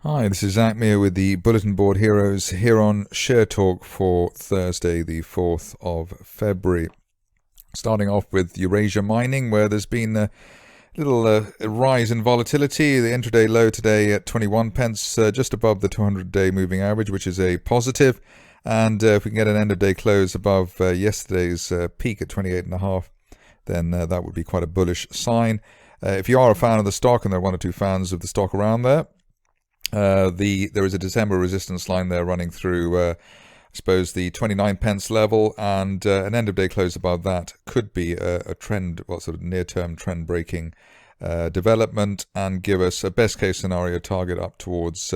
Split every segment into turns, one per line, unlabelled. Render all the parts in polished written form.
Hi, this is Zak Mir with the Bulletin Board Heroes here on Share Talk for Thursday, the 4th of February. Starting off with Eurasia Mining, where there's been a little rise in volatility. The intraday low today at 21 pence, just above the 200-day moving average, which is a positive. And if we can get an end-of-day close above yesterday's peak at 28.5, then that would be quite a bullish sign. If you are a fan of the stock, and there are one or two fans of the stock around there, there is a December resistance line there running through, I suppose, the 29 pence level, and an end of day close above that could be a trend, sort of near-term trend-breaking development, and give us a best-case scenario target up towards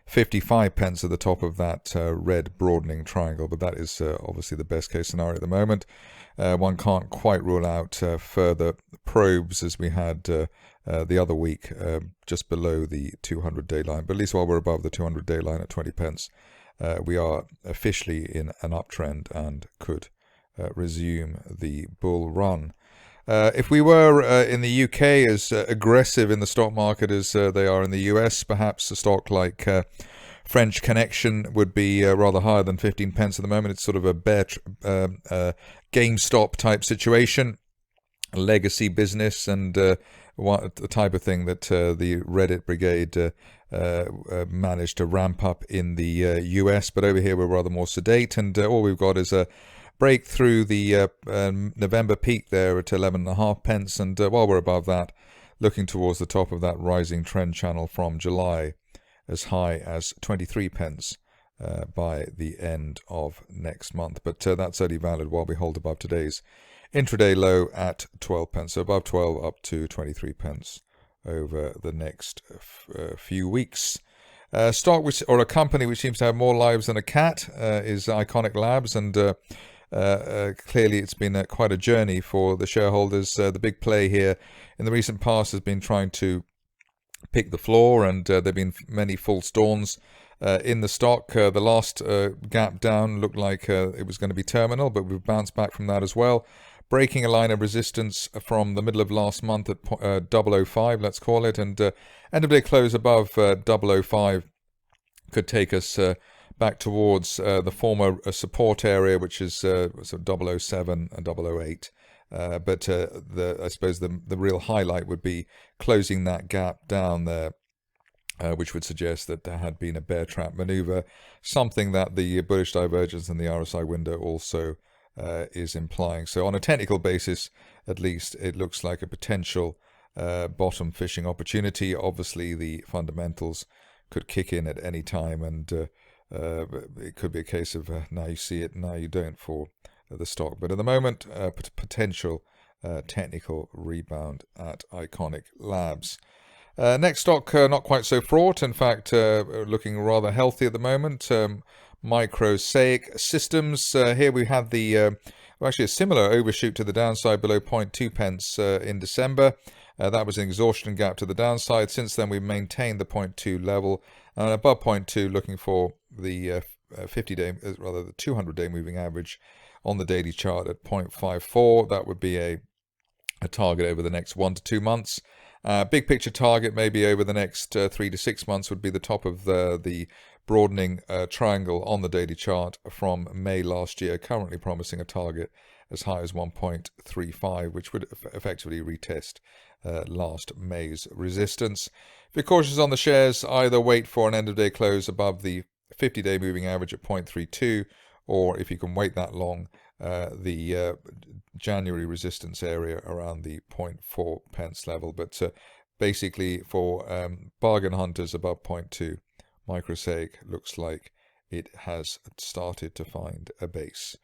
55 pence at the top of that red broadening triangle. But that is obviously the best-case scenario at the moment. One can't quite rule out further probes as we had the other week, just below the 200-day line. But at least while we're above the 200-day line at 20 pence, we are officially in an uptrend and could resume the bull run. If we were in the UK as aggressive in the stock market as they are in the US, perhaps a stock like French Connection would be rather higher than 15 pence at the moment. It's sort of a bear GameStop type situation, a legacy business, and the type of thing that the Reddit brigade managed to ramp up in the US. But over here we're rather more sedate, and all we've got is a break through the November peak there at 11.5 pence, and while we're above that, looking towards the top of that rising trend channel from July, as high as 23 pence by the end of next month. But that's only valid while we hold above today's intraday low at 12 pence. So above 12 up to 23 pence over the next few weeks. Stock or a company which seems to have more lives than a cat is Iconic Labs, and clearly it's been quite a journey for the shareholders. The big play here in the recent past has been trying to pick the floor, and there have been many false dawns in the stock. The last gap down looked like it was going to be terminal, but we've bounced back from that as well, breaking a line of resistance from the middle of last month at 005, let's call it, and end of day close above 005 could take us back towards the former support area, which is sort of 007 and 008. But I suppose the real highlight would be closing that gap down there, which would suggest that there had been a bear trap maneuver, something that the bullish divergence in the RSI window also is implying. So on a technical basis, at least, it looks like a potential bottom fishing opportunity. Obviously, the fundamentals could kick in at any time, and it could be a case of now you see it, now you don't for the stock. But at the moment, potential technical rebound at Iconic Labs. Next stock, not quite so fraught. In fact, looking rather healthy at the moment. Microsaic Systems. Here we have the actually a similar overshoot to the downside below 0.2 pence in December. That was an exhaustion gap to the downside. Since then, we've maintained the 0.2 level, and above 0.2, looking for the 50-day, rather the 200-day moving average on the daily chart at 0.54. That would be a target over the next 1 to 2 months. Big picture target maybe over the next 3 to 6 months would be the top of the broadening triangle on the daily chart from May last year, currently promising a target as high as 1.35, which would effectively retest last May's resistance. If you're cautious on the shares, either wait for an end of day close above the 50-day moving average at 0.32, or if you can wait that long, the January resistance area around the 0.4 pence level. But basically for bargain hunters above 0.2, Microsaic looks like it has started to find a base.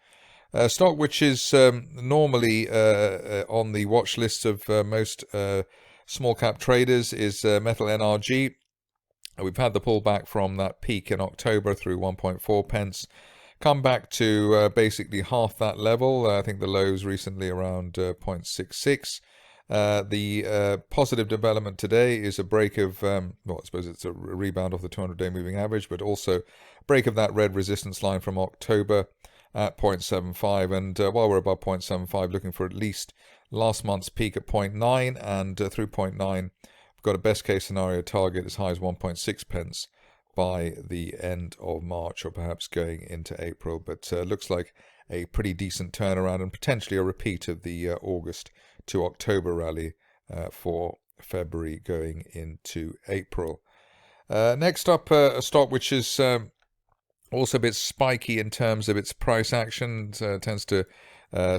Stock which is normally on the watch lists of most small cap traders is Metalnrg. We've had the pullback from that peak in October through 1.4 pence. Come back to basically half that level. I think the lows recently around 0.66. The positive development today is a break of, well, I suppose it's a rebound off the 200-day moving average, but also break of that red resistance line from October at 0.75. And while we're above 0.75, looking for at least last month's peak at 0.9, and through 0.9, we've got a best case scenario target as high as 1.6 pence by the end of March or perhaps going into April. But looks like a pretty decent turnaround and potentially a repeat of the August to October rally for February going into April. Next up, a stock which is also a bit spiky in terms of its price action. Tends to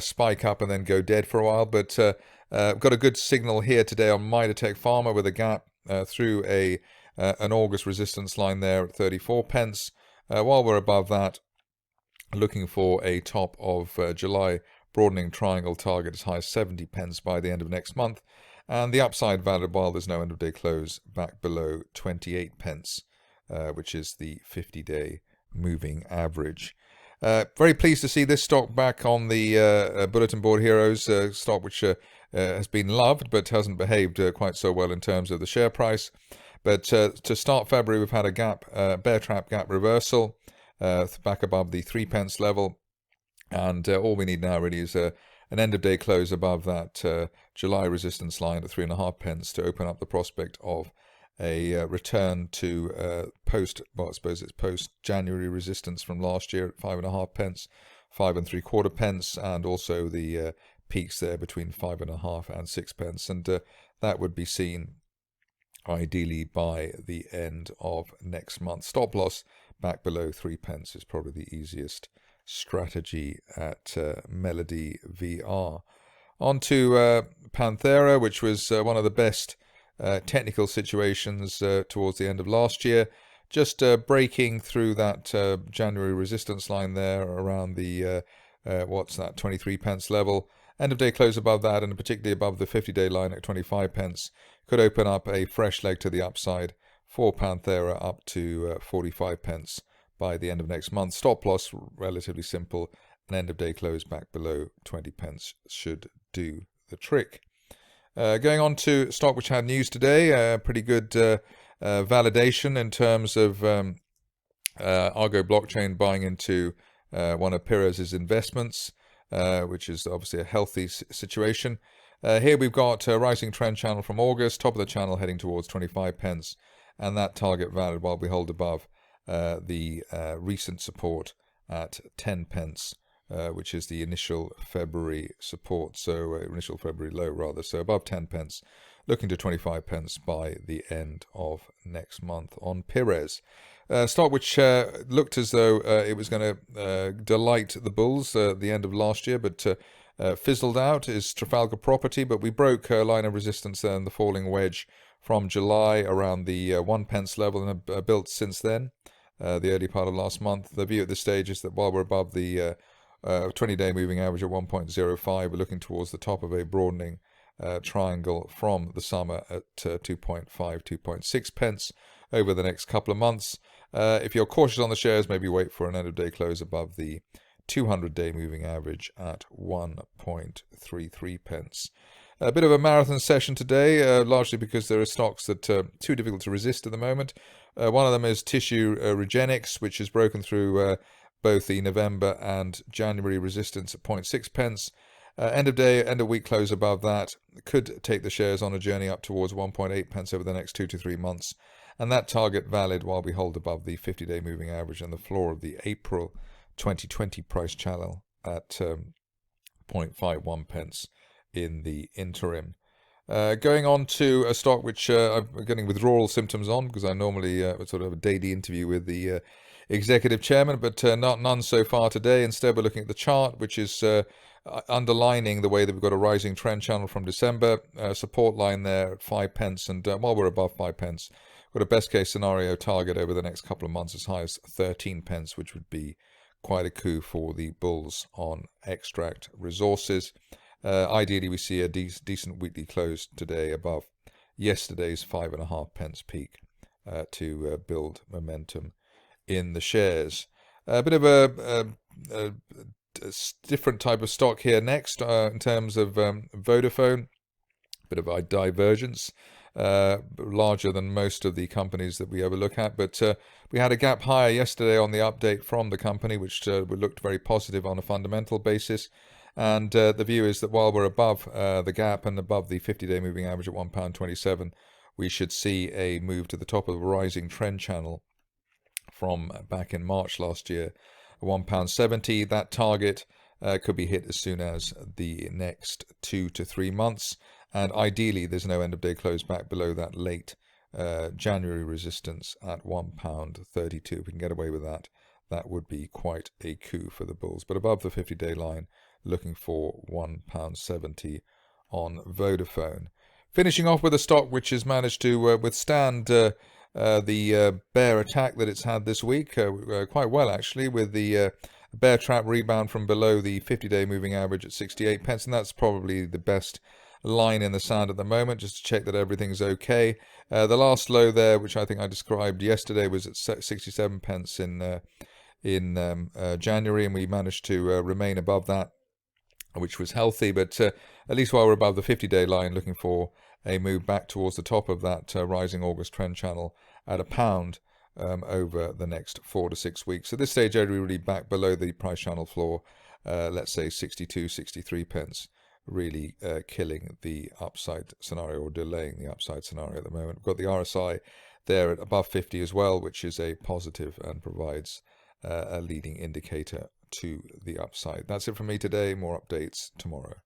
spike up and then go dead for a while, but got a good signal here today on Midatech Pharma with a gap through an August resistance line there at 34 pence. While we're above that, looking for a top of July broadening triangle target as high as 70 pence by the end of next month, and the upside valid while there's no end of day close back below 28 pence, which is the 50-day moving average. Very pleased to see this stock back on the bulletin board heroes, stock which has been loved but hasn't behaved quite so well in terms of the share price. But to start February, we've had a gap, bear trap gap reversal back above the 3 pence level, and all we need now really is an end of day close above that July resistance line at 3.5 pence to open up the prospect of a return to post January resistance from last year at 5.5 pence, 5.75 pence, and also the peaks there between 5.5 and 6 pence, and that would be seen ideally by the end of next month. Stop loss back below 3 pence is probably the easiest strategy at Melodyvr. On to Panthera, which was one of the best technical situations towards the end of last year, just breaking through that January resistance line there around the 23 pence level. End of day close above that, and particularly above the 50-day line at 25 pence, could open up a fresh leg to the upside for Panthera up to 45 pence by the end of next month. Stop loss relatively simple, an end of day close back below 20 pence should do the trick. Going on to stock which had news today, pretty good validation in terms of Argo blockchain buying into one of Pires' investments, which is obviously a healthy situation. Here we've got a rising trend channel from August, top of the channel heading towards 25 pence, and that target valid while we hold above the recent support at 10 pence, which is the initial February support, so initial February low rather, so above 10 pence, looking to 25 pence by the end of next month on Pires. Stock which looked as though it was going to delight the bulls at the end of last year, but fizzled out, is Trafalgar Property, but we broke a line of resistance there in the falling wedge from July around the 1 pence level, and have built since then, the early part of last month. The view at this stage is that while we're above the 20-day moving average at 1.05, we're looking towards the top of a broadening triangle from the summer at 2.5, 2.6 pence over the next couple of months. If you're cautious on the shares, maybe wait for an end of day close above the 200-day moving average at 1.33 pence. A bit of a marathon session today, largely because there are stocks that are too difficult to resist at the moment. One of them is tissue Regenix, which has broken through both the November and January resistance at 0.6 pence. End of week close above that could take the shares on a journey up towards 1.8 pence over the next 2 to 3 months, and that target valid while we hold above the 50-day moving average and the floor of the April 2020 price channel at 0.51 pence in the interim. Going on to a stock which I'm getting withdrawal symptoms on, because I normally sort of have a daily interview with the executive chairman, but none so far today. Instead, we're looking at the chart, which is underlining the way that we've got a rising trend channel from December, support line there at 5 pence, and while we're above 5 pence, we've got a best case scenario target over the next couple of months as high as 13 pence, which would be quite a coup for the bulls on Xtract Resources. Ideally, we see a decent weekly close today above yesterday's 5.5 pence peak to build momentum in the shares. A bit of a different type of stock here next in terms of Vodafone. Bit of a divergence, larger than most of the companies that we ever look at, but we had a gap higher yesterday on the update from the company, which looked very positive on a fundamental basis. And the view is that while we're above the gap and above the 50-day moving average at £1.27, we should see a move to the top of a rising trend channel from back in March last year, £1.70. That target could be hit as soon as the next 2 to 3 months, and ideally there's no end of day close back below that late January resistance at £1.32. If we can get away with that, that would be quite a coup for the bulls. But above the 50-day line, looking for £1.70 on Vodafone. Finishing off with a stock which has managed to withstand the bear attack that it's had this week quite well, actually, with the bear trap rebound from below the 50-day moving average at 68 pence, and that's probably the best line in the sand at the moment, just to check that everything's okay. The last low there, which I think I described yesterday, was at 67 pence in January, and we managed to remain above that, which was healthy. But at least while we're above the 50-day line, looking for a move back towards the top of that rising August trend channel at £1 over the next 4 to 6 weeks. At this stage, I'd really back below the price channel floor, let's say 62, 63 pence, really killing the upside scenario, or delaying the upside scenario at the moment. We've got the RSI there at above 50 as well, which is a positive and provides a leading indicator to the upside. That's it from me today. More updates tomorrow.